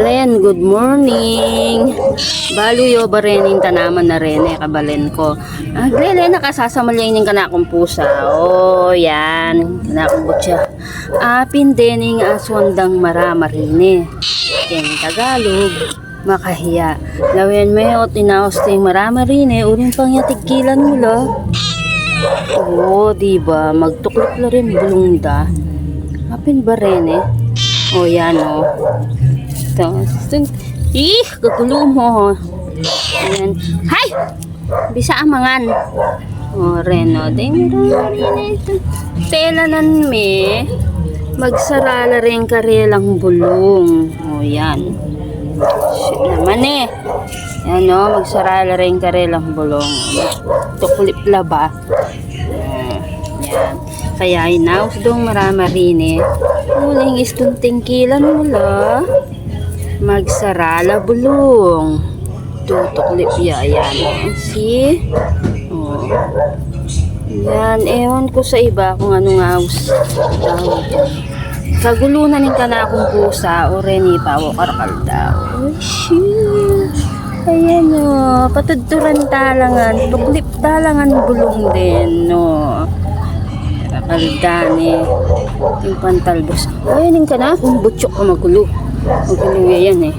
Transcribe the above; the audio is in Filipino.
Len, good morning. Baluyo ba rin yung tanaman na rin kabalen ko. Aglele, nakasasamalyainin ka na akong pusa. Oh, yan. Kanakong butya. Apin din yung aswandang maramarine. Yan, Tagalog. Makahiya. Lawen may o tinaos tayong maramarine. Uring pang yatigilan mo la. Oo, diba? Magtuklop na rin bulungda. Apin ba rin eh? O yan o. Ih, kagulo mo. Ayan. Hay! Bisa amangan. O rin o. Telanan me. Magsarala rin karelang bulong. O yan. Shit naman eh. Yan o. Magsarala rin karelang bulong. Tuklip la ba? Yan. Kaya inaos dong maramarine. Muling istunting kilan mula. Magsarala bulong. Tutuklip ya. Yan. See? Oh. Yan. Ewan ko sa iba kung anong aus. Kagulunan ka na akong pusa. O reni pa. O karakal daw. Oh, shit. Ayan o. Patudturan talangan. Tuklip talangan bulong din. No. Kaldane yung pantalbos. Ayun ka na kung butsyok ka magulo. Magulo yan eh.